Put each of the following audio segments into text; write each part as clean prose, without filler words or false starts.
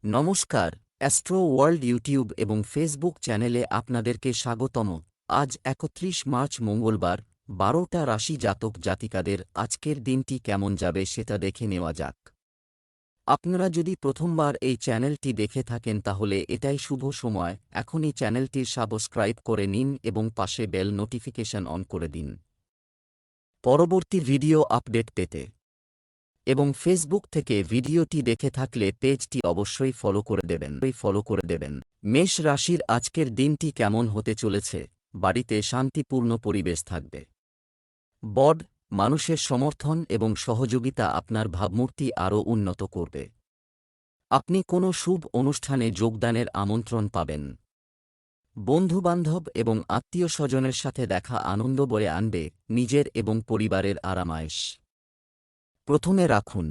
নমস্কার, astro world YouTube এবং Facebook চ্যানেলে আপনাদেরকে স্বাগতম। আজ ৩১ মার্চ মঙ্গলবার, ১২টা রাশি জাতক জাতিকাদের আজকের দিনটি কেমন যাবে সেটা দেখে নেওয়া যাক। আপনারা যদি প্রথমবার এই চ্যানেলটি দেখে থাকেন তাহলে এটাই শুভ সময়, এখনই চ্যানেলটির সাবস্ক্রাইব করে নিন এবং পাশে বেল নোটিফিকেশন অন করে দিন পরবর্তী ভিডিও আপডেট পেতে। এবং ফেসবুক থেকে ভিডিওটি দেখে থাকলে পেজটি অবশ্যই ফলো করে দেবেন। মেষ রাশির আজকের দিনটি কেমন হতে চলেছে? বাড়িতে শান্তিপূর্ণ পরিবেশ থাকবে। বড, মানুষের সমর্থন এবং সহযোগিতা আপনার ভাবমূর্তি আরও উন্নত করবে। আপনি কোনো শুভ অনুষ্ঠানে যোগদানের আমন্ত্রণ পাবেন। বন্ধুবান্ধব এবং আত্মীয় স্বজনের সাথে দেখা আনন্দ বয়ে আনবে, নিজের এবং পরিবারের আরামায়েশ প্রথমে রাখুন।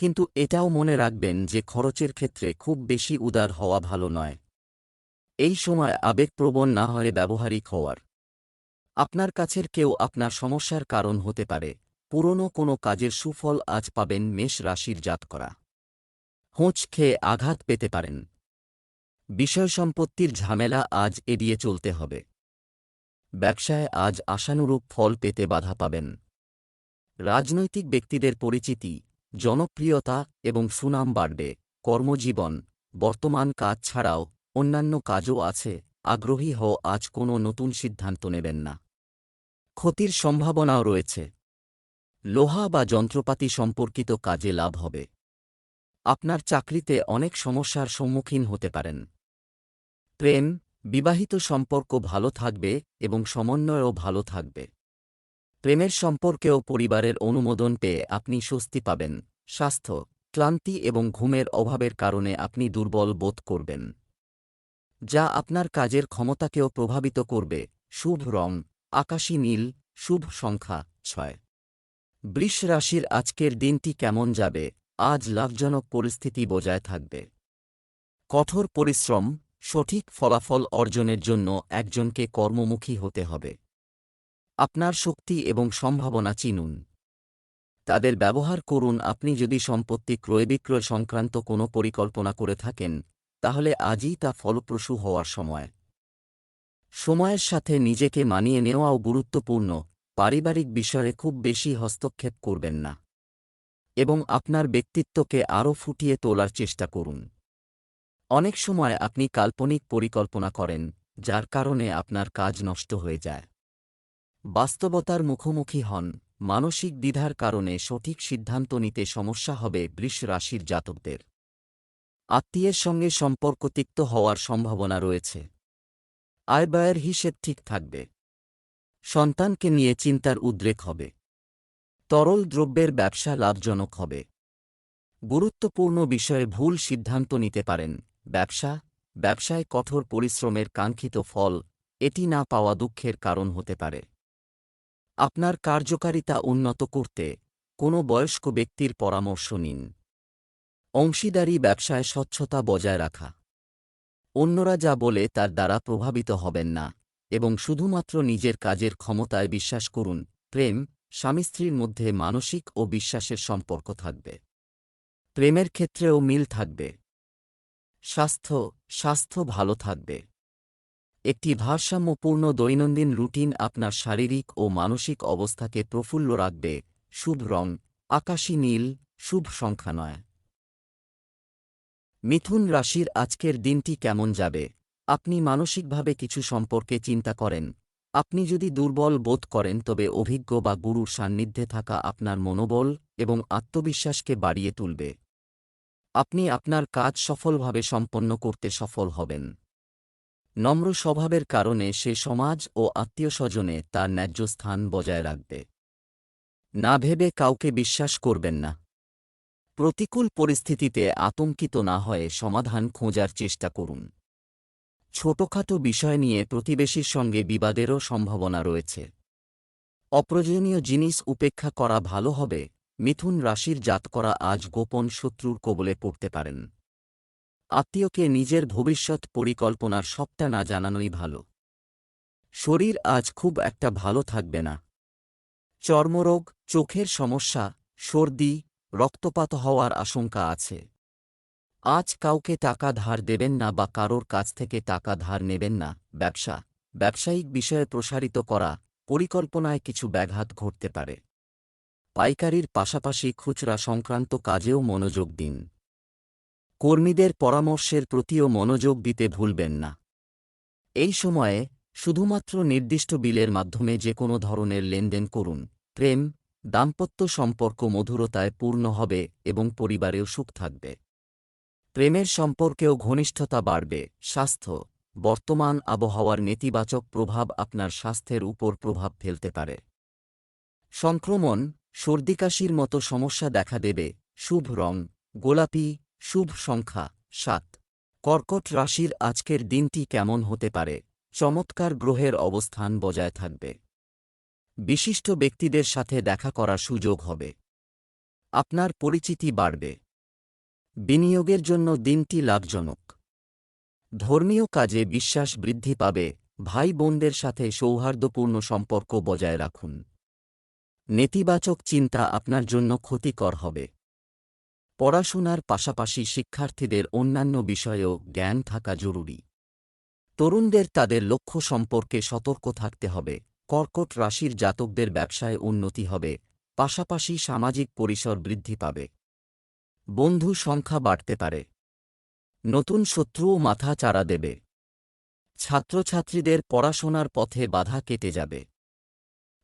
কিন্তু এটাও মনে রাখবেন যে খরচের ক্ষেত্রে খুব বেশি উদার হওয়া ভালো নয়। এই সময় আবেগপ্রবণ না হয়ে ব্যবহারিক হওয়ার। আপনার কাছের কেউ আপনার সমস্যার কারণ হতে পারে। পুরনো কোনো কাজের সুফল আজ পাবেন। মেষ রাশির জাতকরা হোঁচ খেয়ে আঘাত পেতে পারেন। বিষয় সম্পত্তির ঝামেলা আজ এড়িয়ে চলতে হবে। ব্যবসায় আজ আশানুরূপ ফল পেতে বাধা পাবেন। রাজনৈতিক ব্যক্তিদের পরিচিতি, জনপ্রিয়তা এবং সুনাম বাড়বে। কর্মজীবন, বর্তমান কাজ ছাড়াও অন্যান্য কাজও আছে। আগ্রহী হও, আজ কোনো নতুন সিদ্ধান্ত নেবেন না। ক্ষতির সম্ভাবনাও রয়েছে। লোহা বা যন্ত্রপাতি সম্পর্কিত কাজে লাভ হবে। আপনার চাকরিতে অনেক সমস্যার সম্মুখীন হতে পারেন। প্রেম, বিবাহিত সম্পর্ক ভালো থাকবে এবং সমন্বয়ও ভালো থাকবে। প্রেমের সম্পর্কেও পরিবারের অনুমোদন পেয়ে আপনি স্বস্তি পাবেন। স্বাস্থ্য, ক্লান্তি এবং ঘুমের অভাবের কারণে আপনি দুর্বল বোধ করবেন, যা আপনার কাজের ক্ষমতাকেও প্রভাবিত করবে। শুভ রং আকাশী নীল, শুভ সংখ্যা ৬। বৃষ রাশির আজকের দিনটি কেমন যাবে? আজ লাভজনক পরিস্থিতি বজায় থাকবে। কঠোর পরিশ্রম, সঠিক ফলাফল অর্জনের জন্য একজনকে কর্মমুখী হতে হবে। আপনার শক্তি এবং সম্ভাবনা চিনুন, তাদের ব্যবহার করুন। আপনি যদি সম্পত্তি ক্রয় বিক্রয় সংক্রান্ত কোনো পরিকল্পনা করে থাকেন তাহলে আজই তা ফলপ্রসূ হওয়ার সময়। সময়ের সাথে নিজেকে মানিয়ে নেওয়াও গুরুত্বপূর্ণ। পারিবারিক বিষয়ে খুব বেশি হস্তক্ষেপ করবেন না এবং আপনার ব্যক্তিত্বকে আরও ফুটিয়ে তোলার চেষ্টা করুন। অনেক সময় আপনি কাল্পনিক পরিকল্পনা করেন, যার কারণে আপনার কাজ নষ্ট হয়ে যায়। বাস্তবতার মুখোমুখি হন। মানসিক দ্বিধার কারণে সঠিক সিদ্ধান্ত নিতে সমস্যা হবে। বৃষ রাশির জাতকদের আত্মীয়ের সঙ্গে সম্পর্ক তিক্ত হওয়ার সম্ভাবনা রয়েছে। আয় ব্যয়ের হিসেব ঠিক থাকবে। সন্তানকে নিয়ে চিন্তার উদ্রেক হবে। তরল দ্রব্যের ব্যবসা লাভজনক হবে। গুরুত্বপূর্ণ বিষয়ে ভুল সিদ্ধান্ত নিতে পারেন। ব্যবসায় কঠোর পরিশ্রমের কাঙ্ক্ষিত ফল এটি না পাওয়া দুঃখের কারণ হতে পারে। আপনার কার্যকারিতা উন্নত করতে কোনো বয়স্ক ব্যক্তির পরামর্শ নিন। অংশীদারি ব্যবসায় স্বচ্ছতা বজায় রাখা। অন্যরা যা বলে তার দ্বারা প্রভাবিত হবেন না এবং শুধুমাত্র নিজের কাজের ক্ষমতায় বিশ্বাস করুন। প্রেম, স্বামী স্ত্রীর মধ্যে মানসিক ও বিশ্বাসের সম্পর্ক থাকবে। প্রেমের ক্ষেত্রেও মিল থাকবে। স্বাস্থ্য ভালো থাকবে। একটি ভারসাম্যপূর্ণ দৈনন্দিন রুটিন আপনার শারীরিক ও মানসিক অবস্থাকে প্রফুল্ল রাখবে। শুভ রং আকাশী নীল, শুভ সংখ্যা ৯। মিথুন রাশির আজকের দিনটি কেমন যাবে? আপনি মানসিকভাবে কিছু সম্পর্কে চিন্তা করেন। আপনি যদি দুর্বল বোধ করেন তবে অভিজ্ঞ বা গুরুর সান্নিধ্যে থাকা আপনার মনোবল এবং আত্মবিশ্বাসকে বাড়িয়ে তুলবে। আপনি আপনার কাজ সফলভাবে সম্পন্ন করতে সফল হবেন। নম্র স্বভাবের কারণে সে সমাজ ও আত্মীয়স্বজনে তার ন্যায্য স্থান বজায় রাখবে। না ভেবে কাউকে বিশ্বাস করবেন না। প্রতিকূল পরিস্থিতিতে আতঙ্কিত না হয়ে সমাধান খোঁজার চেষ্টা করুন। ছোটখাটো বিষয় নিয়ে প্রতিবেশীর সঙ্গে বিবাদেরও সম্ভাবনা রয়েছে। অপ্রয়োজনীয় জিনিস উপেক্ষা করা ভালো হবে। মিথুন রাশির জাতকরা আজ গোপন শত্রুর কবলে পড়তে পারেন। আত্মীয়কে নিজের ভবিষ্যৎ পরিকল্পনার সবটা না জানানোই ভালো। শরীর আজ খুব একটা ভালো থাকবে না। চর্মরোগ, চোখের সমস্যা, সর্দি, রক্তপাত হওয়ার আশঙ্কা আছে। আজ কাউকে টাকা ধার দেবেন না বা কারোর কাছ থেকে টাকা ধার নেবেন না। ব্যবসায়িক বিষয়ে প্রসারিত করা পরিকল্পনায় কিছু ব্যাঘাত ঘটতে পারে। পাইকারির পাশাপাশি খুচরা সংক্রান্ত কাজেও মনোযোগ দিন। কর্মীদের পরামর্শের প্রতিও মনোযোগ দিতে ভুলবেন না। এই সময়ে শুধুমাত্র নির্দিষ্ট বিলের মাধ্যমে যে কোনো ধরনের লেনদেন করুন। প্রেম, দাম্পত্য সম্পর্ক মধুরতায় পূর্ণ হবে এবং পরিবারেও সুখ থাকবে। প্রেমের সম্পর্কেও ঘনিষ্ঠতা বাড়বে। স্বাস্থ্য, বর্তমান আবহাওয়ার নেতিবাচক প্রভাব আপনার স্বাস্থ্যের উপর প্রভাব ফেলতে পারে। সংক্রমণ, সর্দিকাশির মতো সমস্যা দেখা দেবে। শুভ রং গোলাপি, শুভ সংখ্যা 7। কর্কট রাশির আজকের দিনটি কেমন হতে পারে? চমৎকার গ্রহের অবস্থান বজায় থাকবে। বিশিষ্ট ব্যক্তিদের সাথে দেখা করার সুযোগ হবে। আপনার পরিচিতি বাড়বে। বিনিয়োগের জন্য দিনটি লাভজনক। ধর্মীয় কাজে বিশ্বাস বৃদ্ধি পাবে। ভাই বোনদের সাথে সৌহার্দ্যপূর্ণ সম্পর্ক বজায় রাখুন। নেতিবাচক চিন্তা আপনার জন্য ক্ষতিকর হবে। পড়াশোনার পাশাপাশি শিক্ষার্থীদের অন্যান্য বিষয়েও জ্ঞান থাকা জরুরি। তরুণদের তাদের লক্ষ্য সম্পর্কে সতর্ক থাকতে হবে। কর্কট রাশির জাতকদের ব্যবসায় উন্নতি হবে, পাশাপাশি সামাজিক পরিসর বৃদ্ধি পাবে। বন্ধু সংখ্যা বাড়তে পারে। নতুন শত্রুও মাথা চাড়া দেবে। ছাত্রছাত্রীদের পড়াশোনার পথে বাধা কেটে যাবে।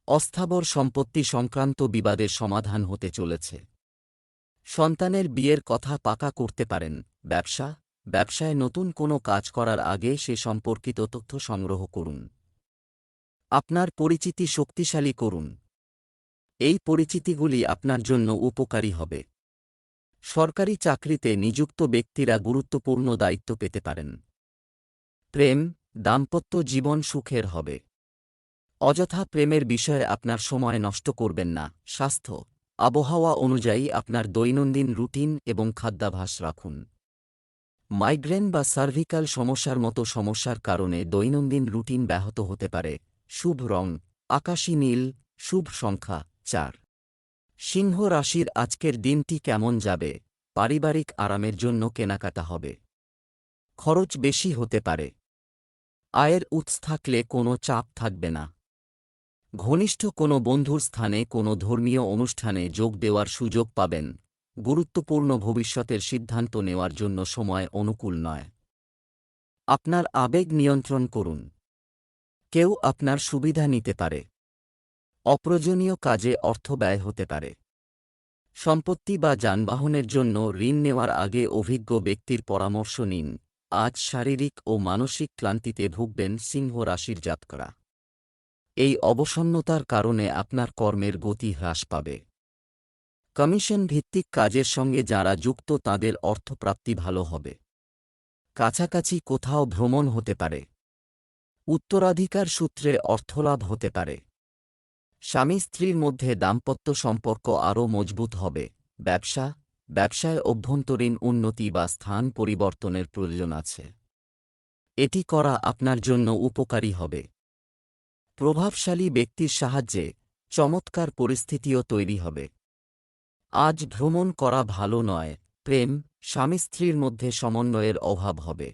অস্থাবর সম্পত্তি সংক্রান্ত বিবাদের সমাধান হতে চলেছে। সন্তানের বিয়ের কথা পাকা করতে পারেন। ব্যবসায় নতুন কোনো কাজ করার আগে সে সম্পর্কিত তথ্য সংগ্রহ করুন। আপনার পরিচিতি শক্তিশালী করুন। এই পরিচিতিগুলি আপনার জন্য উপকারী হবে। সরকারি চাকরিতে নিযুক্ত ব্যক্তিরা গুরুত্বপূর্ণ দায়িত্ব পেতে পারেন। প্রেম, দাম্পত্য জীবন সুখের হবে। অযথা প্রেমের বিষয়ে আপনার সময় নষ্ট করবেন না। স্বাস্থ্য, আবহাওয়া অনুযায়ী আপনার দৈনন্দিন রুটিন এবং খাদ্যাভ্যাস রাখুন। মাইগ্রেন বা সার্ভিক্যাল সমস্যার মতো সমস্যার কারণে দৈনন্দিন রুটিন ব্যাহত হতে পারে। শুভ রং আকাশী নীল, শুভ সংখ্যা 4। সিংহ রাশির আজকের দিনটি কেমন যাবে? পারিবারিক আরামের জন্য কেনাকাটা হবে। খরচ বেশি হতে পারে। আয়ের উৎস থাকলে কোনো চাপ থাকবে না। ঘনিষ্ঠ কোনো বন্ধুর স্থানে কোনো ধর্মীয় অনুষ্ঠানে যোগ দেওয়ার সুযোগ পাবেন। গুরুত্বপূর্ণ ভবিষ্যতের সিদ্ধান্ত নেওয়ার জন্য সময় অনুকূল নয়। আপনার আবেগ নিয়ন্ত্রণ করুন। কেউ আপনার সুবিধা নিতে পারে। অপ্রয়োজনীয় কাজে অর্থ ব্যয় হতে পারে। সম্পত্তি বা যানবাহনের জন্য ঋণ নেওয়ার আগে অভিজ্ঞ ব্যক্তির পরামর্শ নিন। আজ শারীরিক ও মানসিক ক্লান্তিতে ভুগবেন সিংহ রাশির জাতকরা। এই অবসন্নতার কারণে আপনার কর্মের গতি হ্রাস পাবে। কমিশন ভিত্তিক কাজের সঙ্গে যারা যুক্ত তাদের অর্থপ্রাপ্তি ভালো হবে। কাছাকাছি কোথাও ভ্রমণ হতে পারে। উত্তরাধিকার সূত্রে অর্থলাভ হতে পারে। স্বামী স্ত্রীর মধ্যে দাম্পত্য সম্পর্ক আরও মজবুত হবে। ব্যবসায় অভ্যন্তরীণ উন্নতি বা স্থান পরিবর্তনের প্রয়োজন আছে। এটি করা আপনার জন্য উপকারী হবে। প্রভাবশালী ব্যক্তির সাহায্যে চমৎকার পরিস্থিতিও তৈরি হবে। আজ ভ্রমণ করা ভালো নয়। প্রেম, স্বামী স্ত্রীর মধ্যে সমন্বয়ের অভাব হবে।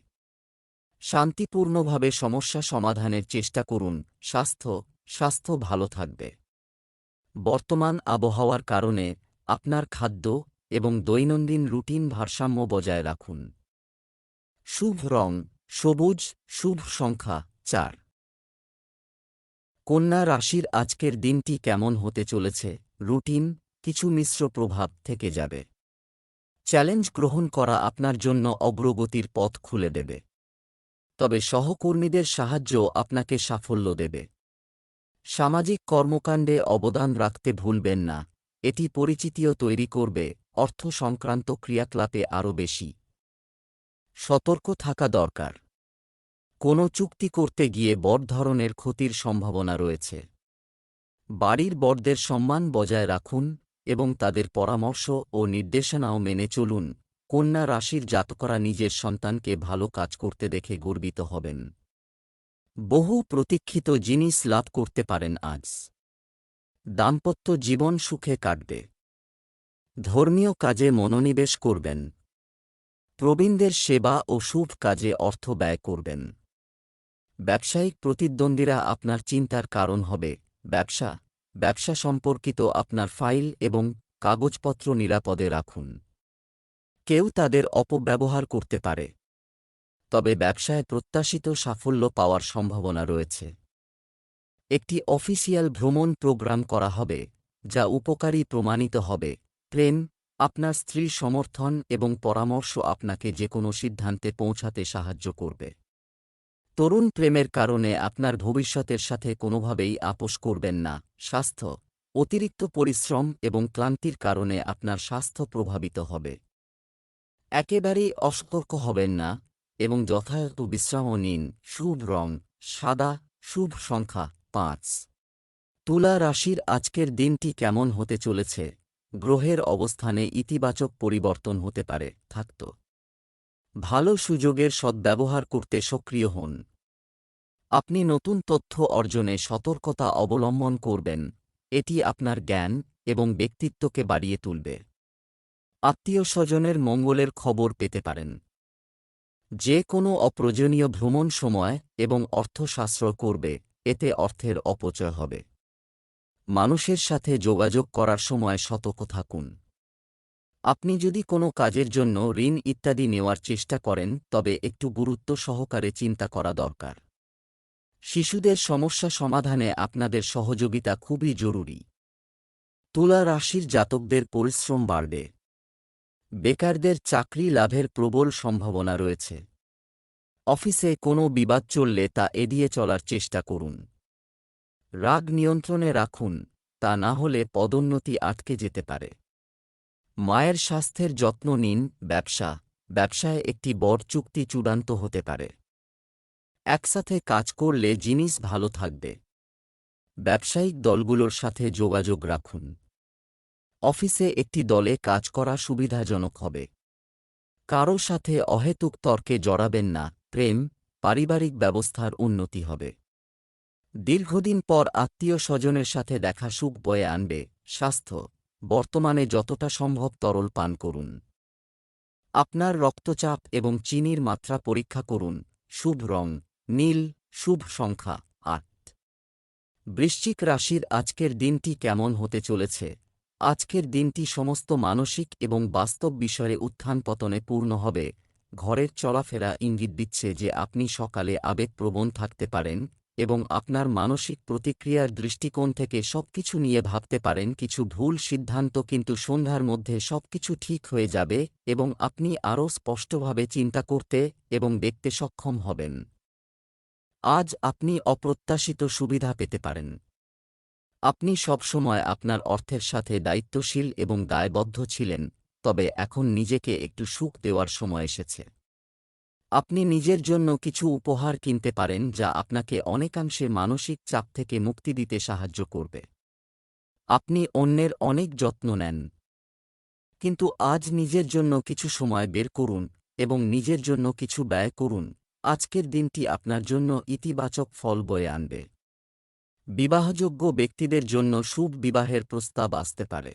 শান্তিপূর্ণভাবে সমস্যা সমাধানের চেষ্টা করুন। স্বাস্থ্য ভালো থাকবে। বর্তমান আবহাওয়ার কারণে আপনার খাদ্য এবং দৈনন্দিন রুটিন ভারসাম্য বজায় রাখুন। শুভ রং সবুজ, শুভ সংখ্যা 4। কন্যা রাশির আজকের দিনটি কেমন হতে চলেছে? রুটিন, কিছু মিশ্র প্রভাব থেকে যাবে। চ্যালেঞ্জ গ্রহণ করা আপনার জন্য অগ্রগতির পথ খুলে দেবে। তবে সহকর্মীদের সাহায্য আপনাকে সাফল্য দেবে। সামাজিক কর্মকাণ্ডে অবদান রাখতে ভুলবেন না। এটি পরিচিতিও তৈরি করবে। অর্থ সংক্রান্ত ক্রিয়াকলাপে আরও বেশি সতর্ক থাকা দরকার। কোনো চুক্তি করতে গিয়ে বড় ধরনের ক্ষতির সম্ভাবনা রয়েছে। বাড়ির বড়দের সম্মান বজায় রাখুন এবং তাদের পরামর্শ ও নির্দেশনাও মেনে চলুন। কন্যা রাশির জাতকরা নিজের সন্তানকে ভালো কাজ করতে দেখে গর্বিত হবেন। বহু প্রতীক্ষিত জিনিস লাভ করতে পারেন আজ। দাম্পত্য জীবন সুখে কাটবে। ধর্মীয় কাজে মনোনিবেশ করবেন। প্রবীণদের সেবা ও শুভ কাজে অর্থ ব্যয় করবেন। ব্যবসায়িক প্রতিদ্বন্দ্বীরা আপনার চিন্তার কারণ হবে। ব্যবসা সম্পর্কিত আপনার ফাইল এবং কাগজপত্র নিরাপদে রাখুন। কেউ তাদের অপব্যবহার করতে পারে, তবে ব্যবসায় প্রত্যাশিত সাফল্য পাওয়ার সম্ভাবনা রয়েছে। একটি অফিসিয়াল ভ্রমণ প্রোগ্রাম করা হবে, যা উপকারী প্রমাণিত হবে। প্রেম, আপনার স্ত্রীর সমর্থন এবং পরামর্শ আপনাকে যেকোনো সিদ্ধান্তে পৌঁছাতে সাহায্য করবে। তরুণ প্রেমের কারণে আপনার ভবিষ্যতের সাথে কোনোভাবেই আপোস করবেন না। স্বাস্থ্য, অতিরিক্ত পরিশ্রম এবং ক্লান্তির কারণে আপনার স্বাস্থ্য প্রভাবিত হবে। একেবারেই অসতর্ক হবেন না এবং যথাযথ বিশ্রামও নিন। শুভ রং সাদা, শুভ সংখ্যা 5। তুলা রাশির আজকের দিনটি কেমন হতে চলেছে? গ্রহের অবস্থানে ইতিবাচক পরিবর্তন হতে পারে। ভালো সুযোগের সদ্ব্যবহার করতে সক্রিয় হন। আপনি নতুন তথ্য অর্জনে সতর্কতা অবলম্বন করবেন, এটি আপনার জ্ঞান এবং ব্যক্তিত্বকে বাড়িয়ে তুলবে। আত্মীয়স্বজনের মঙ্গলের খবর পেতে পারেন। যে কোনো অপ্রয়োজনীয় ভ্রমণ সময় এবং অর্থ সাশ্রয় করবে, এতে অর্থের অপচয় হবে। মানুষের সাথে যোগাযোগ করার সময় সতর্ক থাকুন। আপনি যদি কোনো কাজের জন্য ঋণ ইত্যাদি নেওয়ার চেষ্টা করেন, তবে একটু গুরুত্ব সহকারে চিন্তা করা দরকার। শিশুদের সমস্যা সমাধানে আপনাদের সহযোগিতা খুবই জরুরি। তুলা রাশির জাতকদের পরিশ্রম বাড়বে। বেকারদের চাকরি লাভের প্রবল সম্ভাবনা রয়েছে। অফিসে কোনো বিবাদ চললে তা এড়িয়ে চলার চেষ্টা করুন। রাগ নিয়ন্ত্রণে রাখুন, তা না হলে পদোন্নতি আটকে যেতে পারে। মায়ের স্বাস্থ্যের যত্ন নিন। ব্যবসায় একটি বড় চুক্তি চূড়ান্ত হতে পারে। একসাথে কাজ করলে জিনিস ভালো থাকবে। ব্যবসায়িক দলগুলোর সাথে যোগাযোগ রাখুন। অফিসে একটি দলে কাজ করা সুবিধাজনক হবে। কারো সাথে অহেতুক তর্কে জড়াবেন না। প্রেম, পারিবারিক ব্যবস্থার উন্নতি হবে। দীর্ঘদিন পর আত্মীয় স্বজনের সাথে দেখা সুখ বয়ে আনবে। স্বাস্থ্য, বর্তমানে যতটা সম্ভব তরল পান করুন। আপনার রক্তচাপ এবং চিনির মাত্রা পরীক্ষা করুন। শুভ রং নীল, শুভ সংখ্যা 8। বৃশ্চিক রাশির আজকের দিনটি কেমন হতে চলেছে? আজকের দিনটি সমস্ত মানসিক এবং বাস্তব বিষয়ে উত্থান পতনে পূর্ণ হবে। ঘরের চলাফেরা ইঙ্গিত দিচ্ছে যে আপনি সকালে আবেগপ্রবণ থাকতে পারেন এবং আপনার মানসিক প্রতিক্রিয়ার দৃষ্টিকোণ থেকে সবকিছু নিয়ে ভাবতে পারেন। কিছু ভুল সিদ্ধান্ত, কিন্তু সন্ধ্যার মধ্যে সবকিছু ঠিক হয়ে যাবে এবং আপনি আরও স্পষ্টভাবে চিন্তা করতে এবং দেখতে সক্ষম হবেন। আজ আপনি অপ্রত্যাশিত সুবিধা পেতে পারেন। আপনি সবসময় আপনার অর্থের সাথে দায়িত্বশীল এবং দায়বদ্ধ ছিলেন, তবে এখন নিজেকে একটু সুখ দেওয়ার সময় এসেছে। আপনি নিজের জন্য কিছু উপহার কিনতে পারেন, যা আপনাকে অনেকাংশে মানসিক চাপ থেকে মুক্তি দিতে সাহায্য করবে। আপনি অন্যের অনেক যত্ন নেন, কিন্তু আজ নিজের জন্য কিছু সময় বের করুন এবং নিজের জন্য কিছু ব্যয় করুন। আজকের দিনটি আপনার জন্য ইতিবাচক ফল বয়ে আনবে। বিবাহযোগ্য ব্যক্তিদের জন্য শুভ বিবাহের প্রস্তাব আসতে পারে।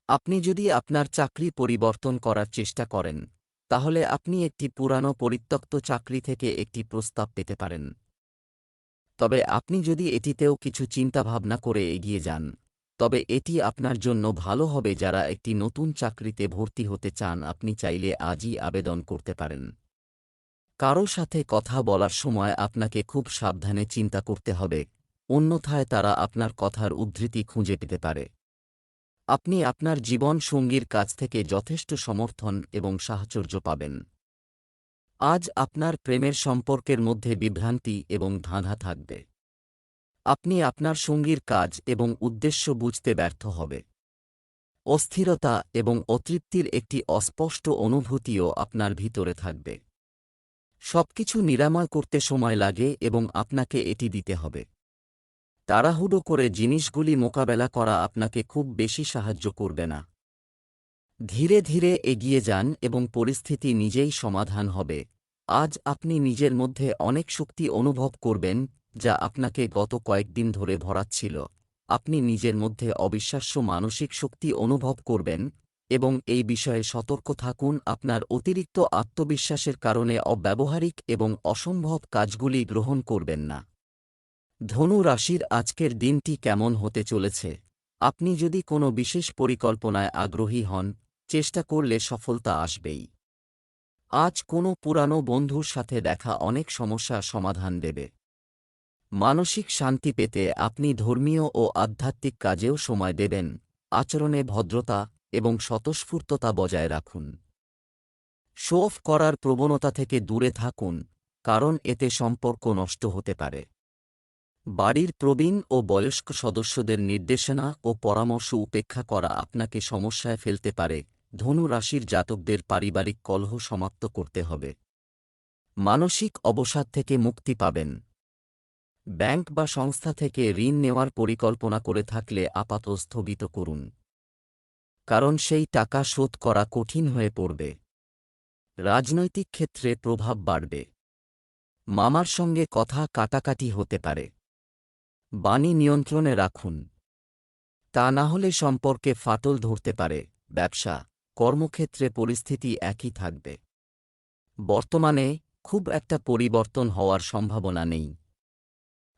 আপনি যদি আপনার চাকরি পরিবর্তন করার চেষ্টা করেন, তাহলে আপনি একটি পুরানো পরিত্যক্ত চাকরি থেকে একটি প্রস্তাব পেতে পারেন। তবে আপনি যদি এটিতেও কিছু চিন্তাভাবনা করে এগিয়ে যান, তবে এটি আপনার জন্য ভালো হবে। যারা একটি নতুন চাকরিতে ভর্তি হতে চান, আপনি চাইলে আজই আবেদন করতে পারেন। কারো সাথে কথা বলার সময় আপনাকে খুব সাবধানে চিন্তা করতে হবে, অন্যথায় তারা আপনার কথার উদ্ধৃতি খুঁজে পেতে পারে। আপনি আপনার জীবন সঙ্গীর কাছ থেকে যথেষ্ট সমর্থন এবং সাহচর্য পাবেন। আজ আপনার প্রেমের সম্পর্কের মধ্যে বিভ্রান্তি এবং ধাঁধা থাকবে। আপনি আপনার সঙ্গীর কাজ এবং উদ্দেশ্য বুঝতে ব্যর্থ হবে। অস্থিরতা এবং অতৃপ্তির একটি অস্পষ্ট অনুভূতিও আপনার ভিতরে থাকবে। সবকিছু নিরাময় করতে সময় লাগে এবং আপনাকে এটি দিতে হবে। তাড়াহুড়ো করে জিনিসগুলি মোকাবেলা করা আপনাকে খুব বেশি সাহায্য করবে না। ধীরে ধীরে এগিয়ে যান এবং পরিস্থিতি নিজেই সমাধান হবে। আজ আপনি নিজের মধ্যে অনেক শক্তি অনুভব করবেন, যা আপনাকে গত কয়েকদিন ধরে ভরাচ্ছিল। আপনি নিজের মধ্যে অবিশ্বাস্য মানসিক শক্তি অনুভব করবেন, এবং এই বিষয়ে সতর্ক থাকুন। আপনার অতিরিক্ত আত্মবিশ্বাসের কারণে অব্যবহারিক এবং অসম্ভব কাজগুলি গ্রহণ করবেন না। ধনু রাশির আজকের দিনটি কেমন হতে চলেছে? আপনি যদি কোনো বিশেষ পরিকল্পনায় আগ্রহী হন, চেষ্টা করলে সফলতা আসবেই। আজ কোনো পুরানো বন্ধুর সাথে দেখা অনেক সমস্যার সমাধান দেবে। মানসিক শান্তি পেতে আপনি ধর্মীয় ও আধ্যাত্মিক কাজেও সময় দেবেন। আচরণে ভদ্রতা এবং স্বতঃস্ফূর্ততা বজায় রাখুন। শো অফ করার প্রবণতা থেকে দূরে থাকুন, কারণ এতে সম্পর্ক নষ্ট হতে পারে। বাড়ির প্রবীণ ও বয়স্ক সদস্যদের নির্দেশনা ও পরামর্শ উপেক্ষা করা আপনাকে সমস্যায় ফেলতে পারে। ধনু রাশির জাতকদের পারিবারিক কলহ সমাপ্ত করতে হবে। মানসিক অবসাদ থেকে মুক্তি পাবেন। ব্যাংক বা সংস্থা থেকে ঋণ নেওয়ার পরিকল্পনা করে থাকলে আপাতত স্থগিত করুন, কারণ সেই টাকা শোধ করা কঠিন হয়ে পড়বে। রাজনৈতিক ক্ষেত্রে প্রভাব বাড়বে। মামার সঙ্গে কথা কাটাকাটি হতে পারে। বাণী নিয়ন্ত্রণে রাখুন, তা না হলে সম্পর্কে ফাটল ধরতে পারে। ব্যবসা, কর্মক্ষেত্রে পরিস্থিতি একই থাকবে। বর্তমানে খুব একটা পরিবর্তন হওয়ার সম্ভাবনা নেই।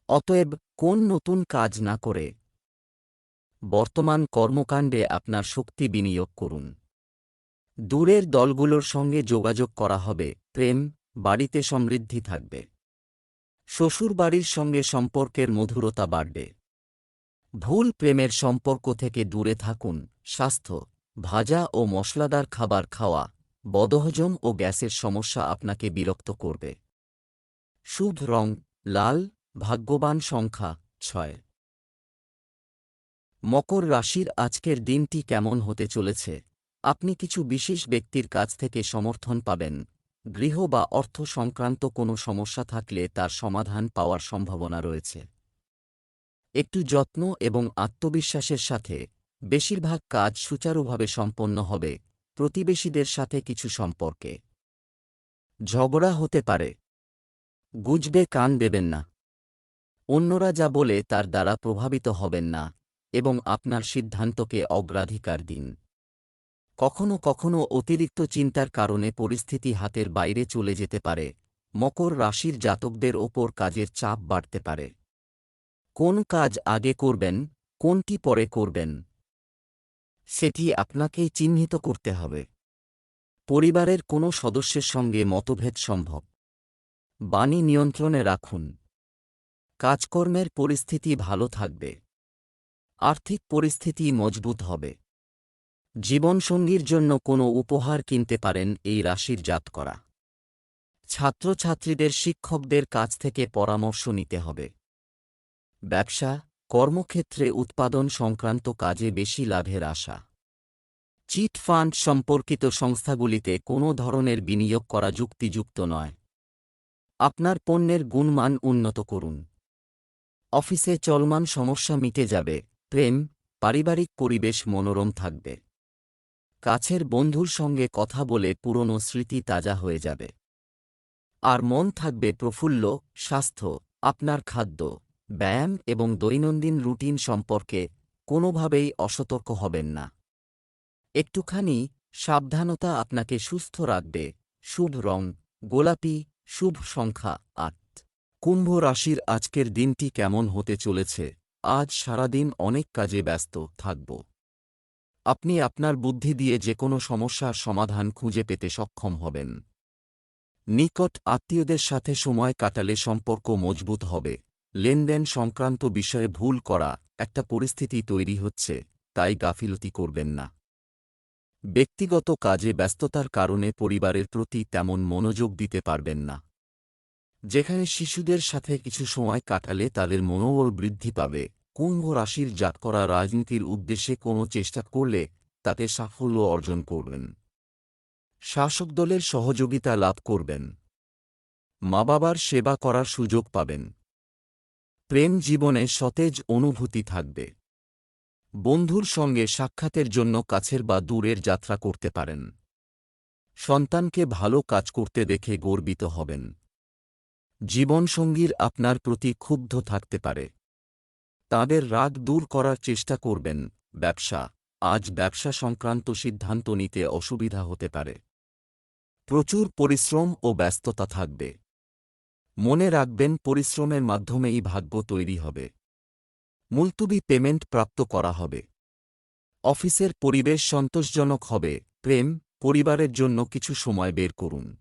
অতএব কোন নতুন কাজ না করে বর্তমান কর্মকাণ্ডে আপনার শক্তি বিনিয়োগ করুন। দূরের দলগুলোর সঙ্গে যোগাযোগ করা হবে। প্রেম, বাড়িতে সমৃদ্ধি থাকবে। শ্বশুরবাড়ির সঙ্গে সম্পর্কের মধুরতা বাড়বে। ভুল প্রেমের সম্পর্ক থেকে দূরে থাকুন। স্বাস্থ্য, ভাজা ও মশলাদার খাবার খাওয়া, বদহজম ও গ্যাসের সমস্যা আপনাকে বিরক্ত করবে। শুভ রং লাল, ভাগ্যবান সংখ্যা 6। মকর রাশির আজকের দিনটি কেমন হতে চলেছে? আপনি কিছু বিশেষ ব্যক্তির কাছ থেকে সমর্থন পাবেন। গৃহ বা অর্থ সংক্রান্ত কোনো সমস্যা থাকলে তার সমাধান পাওয়ার সম্ভাবনা রয়েছে। একটু যত্ন এবং আত্মবিশ্বাসের সাথে বেশিরভাগ কাজ সুচারুভাবে সম্পন্ন হবে। প্রতিবেশীদের সাথে কিছু সম্পর্কে ঝগড়া হতে পারে। গুজবে কান দেবেন না। অন্যরা যা বলে তার দ্বারা প্রভাবিত হবেন না এবং আপনার সিদ্ধান্তকে অগ্রাধিকার দিন। কখনো কখনো অতিরিক্ত চিন্তার কারণে পরিস্থিতি হাতের বাইরে চলে যেতে পারে। মকর রাশির জাতকদের ওপর কাজের চাপ বাড়তে পারে। কোন কাজ আগে করবেন, কোনটি পরে করবেন, সেটি আপনাকেই চিহ্নিত করতে হবে। পরিবারের কোনো সদস্যের সঙ্গে মতভেদ সম্ভব। বাণী নিয়ন্ত্রণে রাখুন। কাজকর্মের পরিস্থিতি ভালো থাকবে। আর্থিক পরিস্থিতি মজবুত হবে। জীবনসঙ্গীর জন্য কোনো উপহার কিনতে পারেন এই রাশির জাতকরা। ছাত্রছাত্রীদের শিক্ষকদের কাছ থেকে পরামর্শ নিতে হবে। ব্যবসা, কর্মক্ষেত্রে উৎপাদন সংক্রান্ত কাজে বেশি লাভের আশা। চিট ফান্ড সম্পর্কিত সংস্থাগুলিতে কোনো ধরনের বিনিয়োগ করা যুক্তিযুক্ত নয়। আপনার পণ্যের গুণমান উন্নত করুন। অফিসে চলমান সমস্যা মিটে যাবে। প্রেম, পারিবারিক পরিবেশ মনোরম থাকবে। কাছের বন্ধুর সঙ্গে কথা বলে পুরনো স্মৃতি তাজা হয়ে যাবে। আর মন থাকবে প্রফুল্ল। স্বাস্থ্য, আপনার খাদ্য, ব্যায়াম এবং দৈনন্দিন রুটিন সম্পর্কে কোনোভাবেই অসতর্ক হবেন না। একটুখানি সাবধানতা আপনাকে সুস্থ রাখবে। শুভ রং গোলাপি, শুভ সংখ্যা 8। কুম্ভ রাশির আজকের দিনটি কেমন হতে চলেছে? আজ সারাদিন অনেক কাজে ব্যস্ত থাকব। আপনি আপনার বুদ্ধি দিয়ে যে কোনো সমস্যার সমাধান খুঁজে পেতে সক্ষম হবেন। নিকট আত্মীয়দের সাথে সময় কাটালে সম্পর্ক মজবুত হবে। লেনদেন সংক্রান্ত বিষয়ে ভুল করা একটা পরিস্থিতি তৈরি হচ্ছে, তাই গাফিলতি করবেন না। ব্যক্তিগত কাজে ব্যস্ততার কারণে পরিবারের প্রতি তেমন মনোযোগ দিতে পারবেন না। যেখানে শিশুদের সাথে কিছু সময় কাটালে তাদের মনোবল বৃদ্ধি পাবে। কুম্ভ রাশির জাতকরা রাজনীতির উদ্দেশ্যে কোনো চেষ্টা করলে তাতে সাফল্য অর্জন করবেন। শাসক দলের সহযোগিতা লাভ করবেন। মা বাবার সেবা করার সুযোগ পাবেন। প্রেম জীবনে সতেজ অনুভূতি থাকবে। বন্ধুর সঙ্গে সাক্ষাতের জন্য কাছের বা দূরের যাত্রা করতে পারেন। সন্তানকে ভালো কাজ করতে দেখে গর্বিত হবেন। জীবনসঙ্গীর আপনার প্রতি ক্ষুব্ধ থাকতে পারে। তাদের রাগ দূর করার চেষ্টা করবেন। ব্যবসা, আজ ব্যবসা সংক্রান্ত সিদ্ধান্ত নিতে অসুবিধা হতে পারে। প্রচুর পরিশ্রম ও ব্যস্ততা থাকবে। মনে রাখবেন, পরিশ্রমের মাধ্যমেই ভাগ্য তৈরি হবে। মুলতুবি পেমেন্ট প্রাপ্ত করা হবে। অফিসের পরিবেশ সন্তোষজনক হবে। প্রেম, পরিবারের জন্য কিছু সময় বের করুন।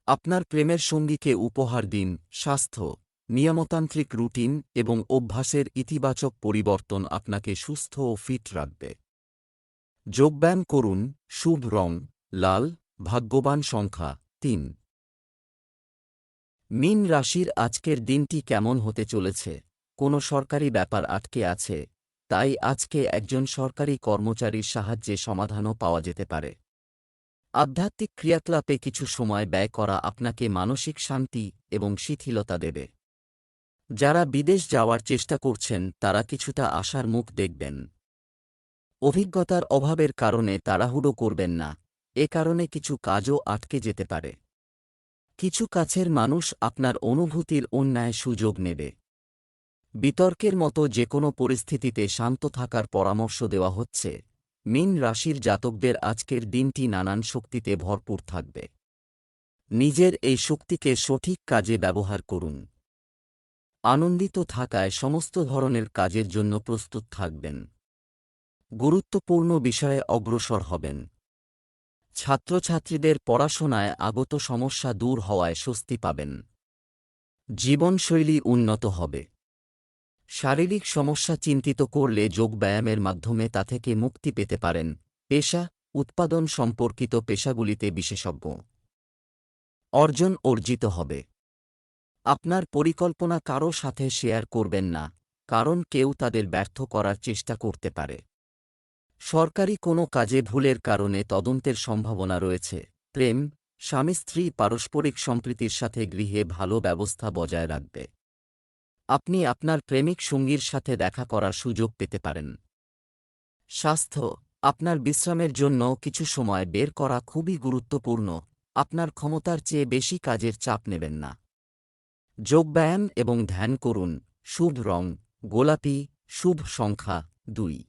আপনার প্রেমের সঙ্গীকে উপহার দিন। স্বাস্থ্য, নিয়মতান্ত্রিক রুটিন এবং অভ্যাসের ইতিবাচক পরিবর্তন আপনাকে সুস্থ ও ফিট রাখবে। যোগব্যায়াম করুন। শুভ রং লাল, ভাগ্যবান সংখ্যা ৩। মীন রাশির আজকের দিনটি কেমন হতে চলেছে? কোনো সরকারি ব্যাপার আটকে আছে, তাই আজকে একজন সরকারি কর্মচারীর সাহায্যে সমাধানও পাওয়া যেতে পারে। আধ্যাত্মিক ক্রিয়াকলাপে কিছু সময় ব্যয় করা আপনাকে মানসিক শান্তি এবং শিথিলতা দেবে। যারা বিদেশ যাওয়ার চেষ্টা করছেন তারা কিছুটা আশার মুখ দেখবেন। অভিজ্ঞতার অভাবের কারণে তাড়াহুড়ো করবেন না, এ কারণে কিছু কাজও আটকে যেতে পারে। কিছু কাছের মানুষ আপনার অনুভূতির অন্যায় সুযোগ নেবে। বিতর্কের মতো যে কোনো পরিস্থিতিতে শান্ত থাকার পরামর্শ দেওয়া হচ্ছে। মীন রাশির জাতকদের আজকের দিনটি নানান শক্তিতে ভরপুর থাকবে। নিজের এই শক্তিকে সঠিক কাজে ব্যবহার করুন। আনন্দিত থাকায় সমস্ত ধরনের কাজের জন্য প্রস্তুত থাকবেন। গুরুত্বপূর্ণ বিষয়ে অগ্রসর হবেন। ছাত্রছাত্রীদের পড়াশোনায় আগত সমস্যা দূর হওয়ায় স্বস্তি পাবেন। জীবনশৈলী উন্নত হবে। শারীরিক সমস্যা চিন্তিত করলে যোগব্যায়ামের মাধ্যমে তা থেকে মুক্তি পেতে পারেন। পেশা, উৎপাদন সম্পর্কিত পেশাগুলিতে বিশেষজ্ঞ অর্জন অর্জিত হবে। আপনার পরিকল্পনা কারও সাথে শেয়ার করবেন না, কারণ কেউ তাদের ব্যর্থ করার চেষ্টা করতে পারে। সরকারি কোনো কাজে ভুলের কারণে তদন্তের সম্ভাবনা রয়েছে। প্রেম, স্বামী স্ত্রী পারস্পরিক সম্প্রীতির সাথে গৃহে ভালো ব্যবস্থা বজায় রাখবে। আপনি আপনার প্রেমিক সঙ্গীর সাথে দেখা করার সুযোগ পেতে পারেন। স্বাস্থ্য, আপনার বিশ্রামের জন্য কিছু সময় বের করা খুবই গুরুত্বপূর্ণ। আপনার ক্ষমতার চেয়ে বেশি কাজের চাপ নেবেন না। যোগব্যায়াম এবং ধ্যান করুন। শুভ রং গোলাপি, শুভ সংখ্যা ২।